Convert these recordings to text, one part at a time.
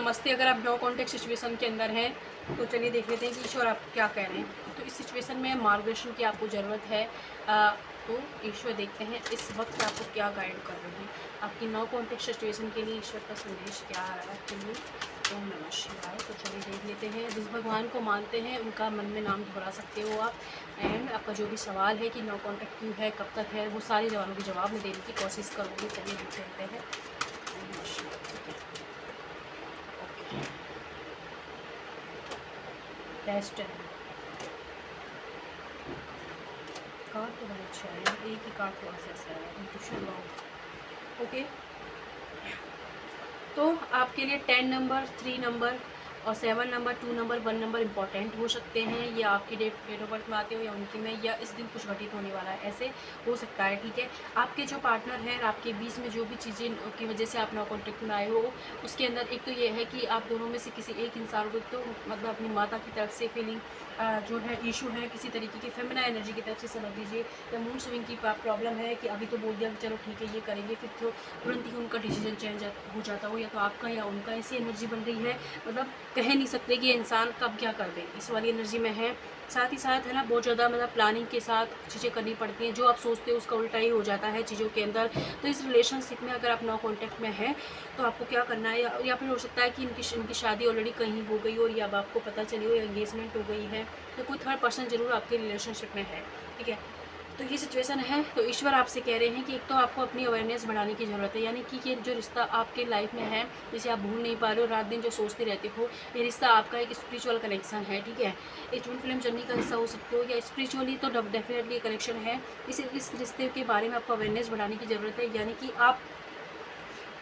नमस्ते। अगर आप नो कॉन्टेक्ट सिचुएशन के अंदर हैं तो चलिए देख लेते हैं कि ईश्वर आप क्या कह रहे हैं। तो इस सिचुएशन में मार्गदर्शन की आपको ज़रूरत है। तो ईश्वर देखते हैं इस वक्त आपको क्या गाइड कर रहे हैं। आपकी नो कॉन्टेक्ट सिचुएशन के लिए ईश्वर का संदेश क्या आ रहा है आपके लिए। ओम नमः शिवाय। तो चलिए देख लेते हैं। जिस भगवान को मानते हैं उनका मन में नाम दोहरा सकते हो आप। एंड आपका जो भी सवाल है कि नो कॉन्टेक्ट क्यों है, कब तक है, वो सारे सवालों के जवाब में देने की कोशिश करूँगी। चलिए देख लेते हैं। ओम नमः शिवाय। ठीक है, टेस्ट है। कार्ड तो बहुत अच्छा है, एक ही कार्ड थोड़ा सा ऐसा है, इंट्यूशन लॉ। ओके, तो आपके लिए 10 नंबर, 3 नंबर और 7 नंबर, 2 नंबर, 1 नंबर इंपॉर्टेंट हो सकते हैं। ये आपकी डेट ऑफ बर्थ में आते हो या उनकी में, या इस दिन कुछ घटित होने वाला है, ऐसे हो सकता है। ठीक है, आपके जो पार्टनर हैं, आपके बीच में जो भी चीज़ें की वजह से आप नो कॉन्टेक्ट में आए हो, उसके अंदर एक तो ये है कि आप दोनों में से किसी एक इंसान को तो मतलब अपनी माता की तरफ से फीलिंग जो है इशू है, किसी तरीके की फेमिना एनर्जी की तरफ से समझ लीजिए, या मूड स्विंग की प्रॉब्लम है कि अभी तो बोल दिया कि चलो ठीक है ये करेंगे, फिर तो तुरंत ही उनका डिसीजन चेंज हो जाता हो, या तो आपका या उनका। ऐसी एनर्जी बन रही है, मतलब कह नहीं सकते कि ये इंसान कब क्या कर दे, इस वाली एनर्जी में है। साथ ही साथ है ना, बहुत ज़्यादा मतलब प्लानिंग के साथ चीज़ें करनी पड़ती हैं। जो आप सोचते हो उसका उल्टा ही हो जाता है चीज़ों के अंदर। तो इस रिलेशनशिप में अगर आप नो कॉन्टैक्ट में है तो आपको क्या करना है, या फिर हो सकता है कि इनकी शादी ऑलरेडी कहीं हो गई हो, या अब आपको पता चली हो, या एंगेजमेंट हो गई है, तो कोई थर्ड पर्सन जरूर आपके रिलेशनशिप में है। ठीक है, तो ये सिचुएशन है। तो ईश्वर आपसे कह रहे हैं कि एक तो आपको अपनी अवेयरनेस बढ़ाने की ज़रूरत है, यानी कि ये जो रिश्ता आपके लाइफ में है, जिसे आप भूल नहीं पा रहे हो, रात दिन जो सोचते रहते हो, ये रिश्ता आपका एक स्पिरिचुअल कनेक्शन है। ठीक है, एक ट्विन फ्लेम जर्नी का हिस्सा हो सकते हो, या स्पिरिचुअली तो डेफिनेटली कनेक्शन है। इस रिश्ते के बारे में आपको अवेयरनेस बढ़ाने की ज़रूरत है, यानी कि आप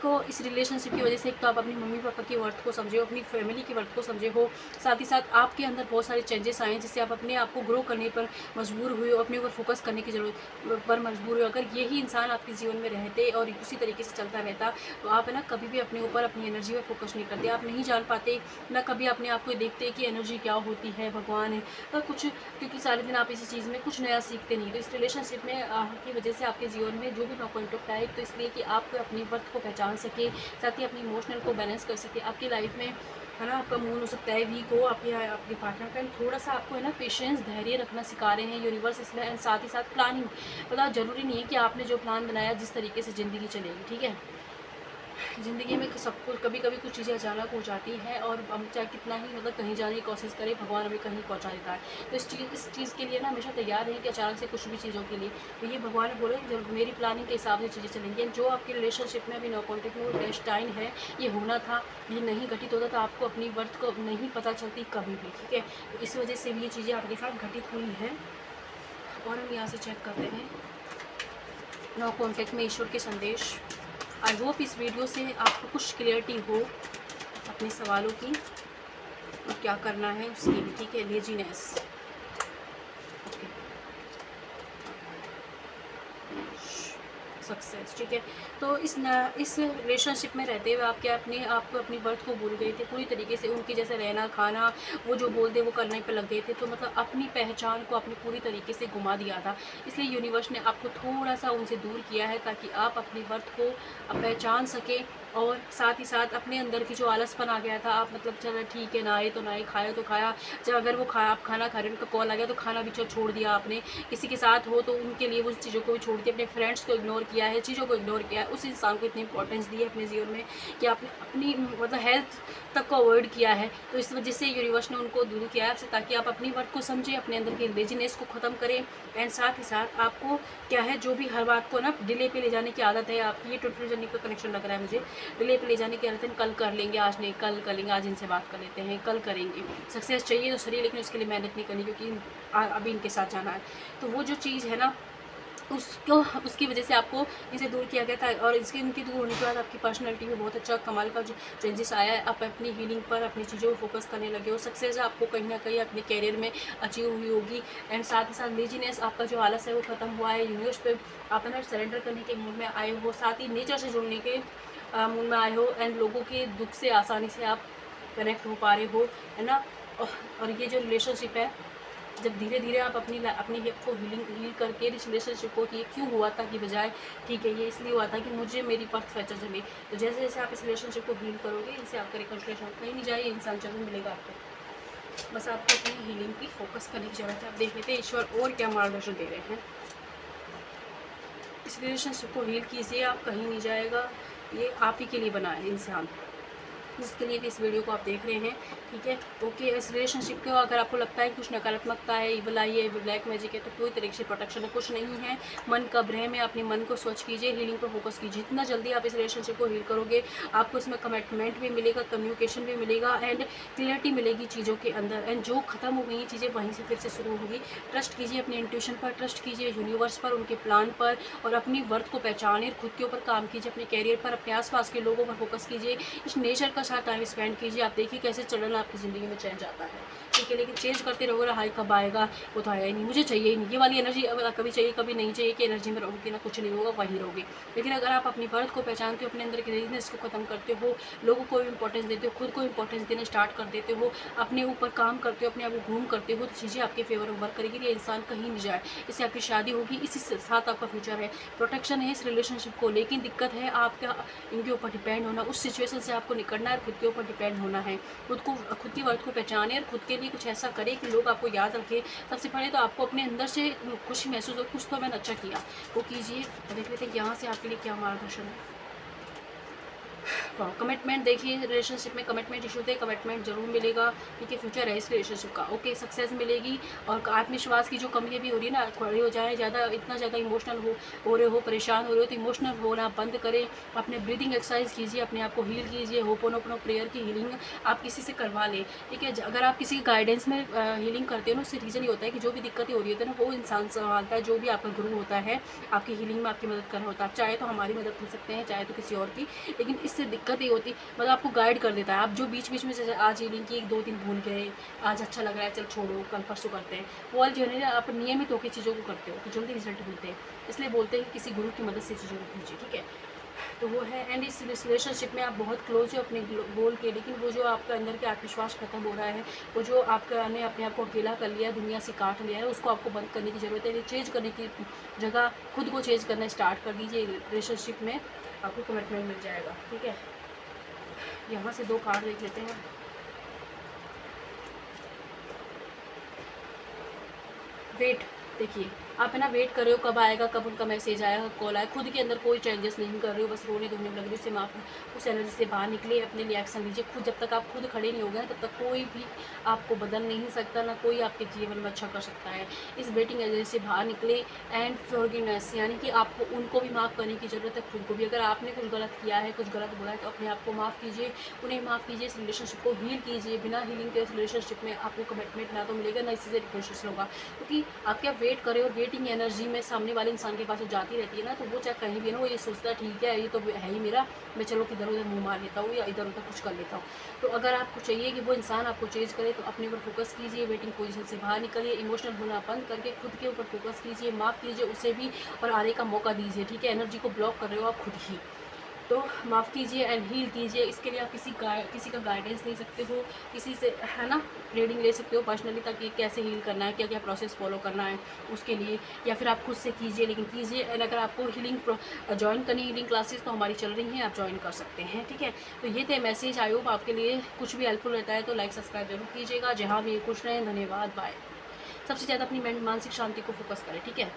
को इस रिलेशनशिप की वजह से एक तो आप अपनी मम्मी पापा की वर्थ को समझे हो, अपनी फैमिली की वर्थ को समझे हो। साथ ही साथ आपके अंदर बहुत सारे चेंजेस आए हैं, जिससे आप अपने आप को ग्रो करने पर मजबूर हुए हो, अपने ऊपर फोकस करने की ज़रूरत पर मजबूर हुए। अगर यही इंसान आपके जीवन में रहते और उसी तरीके से चलता रहता, तो आप है ना कभी भी अपने ऊपर अपनी एनर्जी पर फोकस नहीं करते, आप नहीं जान पाते, ना कभी अपने आप को देखते कि एनर्जी क्या होती है, भगवान है और कुछ, क्योंकि सारे दिन आप इसी चीज़ में कुछ नया सीखते नहीं। तो इस रिलेशनशिप में की वजह से आपके जीवन में जो भी नो कॉन्टैक्ट आए, तो इसलिए कि आप अपनी वर्थ को पहचान सके, साथ ही अपनी इमोशनल को बैलेंस कर सके। आपकी लाइफ में है ना, आपका मूड हो सकता है वीक हो, आपके पार्टनर का थोड़ा सा आपको है ना पेशेंस, धैर्य रखना सिखा रहे हैं यूनिवर्स इसमें। एंड साथ ही साथ प्लानिंग, मतलब ज़रूरी नहीं है कि आपने जो प्लान बनाया जिस तरीके से ज़िंदगी चलेगी। ठीक है, ज़िंदगी में सब कुछ, कभी कभी कुछ चीज़ें अचानक हो जाती है, और हम चाहे कितना ही मतलब कहीं जाने की कोशिश करें, भगवान हमें कहीं पहुंचा देता है। तो इस चीज़ के लिए ना हमेशा तैयार रहें कि अचानक से कुछ भी चीज़ों के लिए, तो ये भगवान ने बोले जब मेरी प्लानिंग के हिसाब से चीज़ें चलेंगी। जो आपके रिलेशनशिप में अभी नो कॉन्टैक्ट में वो डेस्टाइन है, ये होना था, ये नहीं घटित होता तो आपको अपनी वर्थ को नहीं पता चलती कभी भी। ठीक है, तो इस वजह से भी ये चीज़ें आपके साथ घटित हुई हैं। और हम यहाँ से चेक करते हैं नो कॉन्टैक्ट में ईश्वर के संदेश। आई होप इस वीडियो से आपको कुछ क्लियरिटी हो अपने सवालों की और क्या करना है उसकी भी। ठीक है, लेजीनेस, ओके, सक्सेस। ठीक है, तो इस रिलेशनशिप में रहते हुए आप क्या अपने आप को, अपनी बर्थ को भूल गए थे पूरी तरीके से, उनके जैसे रहना खाना, वो जो बोलते वो करने पे लग गए थे, तो मतलब अपनी पहचान को आपने पूरी तरीके से घुमा दिया था। इसलिए यूनिवर्स ने आपको थोड़ा सा उनसे दूर किया है, ताकि आप अपनी बर्थ को पहचान सकें, और साथ ही साथ अपने अंदर की जो आलसपन आ गया था, आप मतलब चलो ठीक है, ना आए तो ना आए, खाया तो खाया, जब अगर वो आप खाना खा रहे हो, उनका कॉल आ गया तो खाना भी छोड़ दिया आपने, किसी के साथ हो तो उनके लिए वो चीज़ों को भी छोड़ दिया, अपने फ्रेंड्स को इग्नोर किया है, चीज़ों को इग्नोर किया है, उस इंसान को इतनी इंपॉर्टेंस दी है अपने जीवन में कि आपने अपनी मतलब हेल्थ तक को अवॉइड किया है। तो इस वजह से यूनिवर्स ने उनको दूर किया है आपसे, ताकि आप अपनी वर्थ को समझें, अपने अंदर की लेजीनेस को ख़त्म करें। एंड साथ ही साथ आपको क्या है, जो भी हर बात को ना डिले पे ले जाने की आदत है आपकी, ये टोटल जर्नी का कनेक्शन लग रहा है मुझे, डिले पे ले जाने की आदत है, कल कर लेंगे, आज नहीं, कल कर लेंगे, आज इनसे बात कर लेते हैं, कल करेंगे। सक्सेस चाहिए तो सही, लेकिन उसके लिए मेहनत नहीं करनी, क्योंकि अभी इनके साथ जाना है। तो वो जो चीज़ है ना, उसकी वजह से आपको इसे दूर किया गया था, और इसके इनके दूर होने के बाद आपकी पर्सनैलिटी में बहुत अच्छा कमाल का जो चेंजेस आया है। आप अपनी हीलिंग पर, अपनी चीज़ों पर फोकस करने लगे हो। सक्सेस आपको कहीं ना कहीं अपने कैरियर में अचीव हुई होगी। एंड साथ ही साथ लेजीनेस, आपका जो आलस है वो ख़त्म हुआ है। यूनिवर्स पे आप ना सरेंडर करने के मूड में आए हो, साथ ही नेचर से जुड़ने के मूड में आए हो, एंड लोगों के दुख से आसानी से आप कनेक्ट हो पा रहे हो, है ना। और ये जो रिलेशनशिप है जब धीरे धीरे आप अपनी हिप को हील करके इस रिलेशनशिप को, कि ये क्यों हुआ था की बजाय, ठीक है ये इसलिए हुआ था कि मुझे मेरी बर्थ फ्रैक्चर चली, तो जैसे जैसे आप इस रिलेशनशिप को हील करोगे, इनसे आपका रिकन्सिलिएशन कहीं नहीं जाए, इंसान जरूर मिलेगा आपको। बस आपको अपनी हीलिंग की फोकस करने की जरूरत है। आप देख लेते हैं ईश्वर और क्या मार्गदर्शन दे रहे हैं। इस रिलेशनशिप को हील कीजिए, आप कहीं नहीं जाएगा, ये आप ही के लिए बना है इंसान, जिसके लिए भी इस वीडियो को आप देख रहे हैं, ठीक है। ओके, इस रिलेशनशिप को अगर आपको लगता है कि कुछ नकारात्मकता है, इवल आई है, ब्लैक मैजिक है, तो कोई तरीके से प्रोटेक्शन है, कुछ नहीं है। मन का भ्रम है, अपने मन को स्वच्छ कीजिए, हीलिंग पर फोकस कीजिए। जितना जल्दी आप इस रिलेशनशिप को हील करोगे, आपको इसमें कमिटमेंट भी मिलेगा, कम्युनिकेशन भी मिलेगा एंड क्लियरिटी मिलेगी चीज़ों के अंदर, एंड जो खत्म हो गई चीज़ें वहीं से फिर से शुरू होगी। ट्रस्ट कीजिए अपनी इंट्यूशन पर, ट्रस्ट कीजिए यूनिवर्स पर, उनके प्लान पर, और अपनी वर्थ को पहचानिए, खुद के ऊपर काम कीजिए, अपने कैरियर पर, अपने आसपास के लोगों पर फोकस कीजिए, इस नेचर का साथ टाइम स्पेंड कीजिए। आप देखिए कैसे चलन आपकी ज़िंदगी में चेंज आता है, ठीक है। लेकिन चेंज करते रहोगे, हाई कब आएगा वो तो आएगा ही नहीं, मुझे चाहिए ही नहीं ये वाली एनर्जी, कभी चाहिए कभी नहीं चाहिए कि एनर्जी में रहोगे ना, कुछ नहीं होगा, वहीं रहोगे। लेकिन अगर आप अपनी वर्थ को पहचानते हो, अपने अंदर के रेजिनेस को खत्म करते हो, लोगों को इंपॉर्टेंस देते हो, खुद को इंपॉर्टेंस देना स्टार्ट कर देते हो, अपने ऊपर काम करते हो, अपने आप को ग्रूम करते हो, तो चीज़ें आपके फेवर में वर्क करेगी। ये इंसान कहीं नहीं जाए, इससे आपकी शादी होगी, इसी के साथ आपका फ्यूचर है, प्रोटेक्शन है इस रिलेशनशिप को। लेकिन दिक्कत है आपका इनके ऊपर डिपेंड होना, उस सिचुएशन से आपको निकलना है, खुद के ऊपर डिपेंड होना है, खुद की वर्थ को पहचाने और खुद के लिए कुछ ऐसा करे कि लोग आपको याद रखें। सबसे पहले तो आपको अपने अंदर से खुशी महसूस हो, कुछ तो मैंने अच्छा किया, वो कीजिए। देख लेते हैं यहाँ से आपके लिए क्या मार्गदर्शन है। कमिटमेंट देखिए, रिलेशनशिप में कमिटमेंट इशू थे, कमिटमेंट जरूर मिलेगा, ठीक है। फ्यूचर है इस रिलेशनशिप का, ओके। सक्सेस मिलेगी, और आत्मविश्वास की जो कमी भी हो रही है ना, खड़े हो जाए, ज़्यादा इतना ज़्यादा इमोशनल हो रहे हो, परेशान हो रहे हो, तो इमोशनल होना बंद करें, अपने ब्रीदिंग एक्सरसाइज कीजिए, अपने आप को हील कीजिए, होपोनोपोनो प्रेयर की हीलिंग आप किसी से करवा लें, ठीक है। अगर आप किसी गाइडेंस में हीलिंग करते हो ना, उससे रीज़न ये होता है कि जो भी दिक्कतें हो रही होती है ना, वो इंसान संभालता है, जो भी आपका गुरु होता है, आपकी हीलिंग में आपकी मदद करना होता है। आप चाहे तो हमारी मदद कर सकते हैं, चाहे तो किसी और की, लेकिन इससे दिक्कत ही होती, मतलब आपको गाइड कर देता है। आप जो बीच बीच में जैसे आज हीलिंग की 1-2 दिन भूल गए, आज अच्छा लग रहा है, चल छोड़ो, कल परसों करते हैं, वो वाली जो है ना, आप नियमित होकर चीज़ों को करते हो तो जल्दी रिजल्ट मिलते हैं। इसलिए बोलते हैं कि किसी गुरु की मदद से चीज़ों को कीजिए, ठीक है। तो वो है, एंड इस रिलेशनशिप में आप बहुत क्लोज हो अपने गोल के, लेकिन वो जो आपका अंदर के आत्मविश्वास खत्म हो रहा है, वो जो आपका ने अपने आप को अकेला कर लिया, दुनिया से काट लिया है, उसको आपको बंद करने की ज़रूरत है। चेंज करने की जगह खुद को चेंज करना स्टार्ट कर दीजिए, रिलेशनशिप में आपको कमिटमेंट मिल जाएगा, ठीक है। यहाँ से 2 कार्ड देख लेते हैं। वेट, देखिए आप है ना, वेट कर रहे हो कब आएगा, कब उनका मैसेज आएगा, कॉल आएगा, खुद के अंदर कोई चेंजेस नहीं कर रहे हो, बस रोने धोने लग रही हो, उससे माफ उस एनर्जी से बाहर निकले, अपने लिए एक्शन लीजिए। खुद जब तक आप खुद खड़े नहीं हो गए, तब तक कोई भी आपको बदल नहीं सकता, ना कोई आपके जीवन में अच्छा कर सकता है। इस वेटिंग एनर्जी से बाहर निकले, एंड फॉरगिवनेस, यानी कि आपको उनको भी माफ़ करने की ज़रूरत है, खुद को भी। अगर आपने कुछ गलत किया है, कुछ गलत बोला है, तो अपने आप को माफ़ कीजिए, उन्हें माफ़ कीजिए, इस रिलेशनशिप को हील कीजिए। बिना हीलिंग के इस रिलेशनशिप में आपको कमिटमेंट ना तो मिलेगा, ना इससे रिलेशनशिप होगा, क्योंकि आप क्या वेट करें, और वेटिंग एनर्जी में सामने वाले इंसान के पास जो जाती रहती है ना, तो वो चाहे कहीं भी ना, वो ये सोचता है ठीक है, ये तो है ही मेरा, मैं चलो किधर उधर मुंह मार लेता हूँ या इधर उधर कुछ कर लेता हूँ। तो अगर आपको चाहिए कि वो इंसान आपको चेंज करे, तो अपने ऊपर फोकस कीजिए, वेटिंग पोजीशन से बाहर निकलिए, इमोशनल होना बंद करके खुद के ऊपर फोकस कीजिए, माफ़ कीजिए उसे भी, और आने का मौका दीजिए, ठीक है। एनर्जी को ब्लॉक कर रहे हो आप खुद ही, तो माफ़ कीजिए एंड हील कीजिए। इसके लिए आप किसी का गाइडेंस ले सकते हो, किसी से है ना रीडिंग ले सकते हो पर्सनली, ताकि कैसे हील करना है, क्या क्या प्रोसेस फॉलो करना है उसके लिए, या फिर आप खुद से कीजिए, लेकिन कीजिए। एंड अगर आपको हीलिंग ज्वाइन करनी, हीलिंग क्लासेस तो हमारी चल रही हैं, आप ज्वाइन कर सकते हैं, ठीक है। तो ये थे मैसेज, आई होप आपके लिए कुछ भी हेल्पफुल रहता है, तो लाइक सब्सक्राइब जरूर कीजिएगा। जहाँ भी खुश रहें, धन्यवाद, बाय। सबसे ज़्यादा अपनी मानसिक शांति को फोकस करें, ठीक है।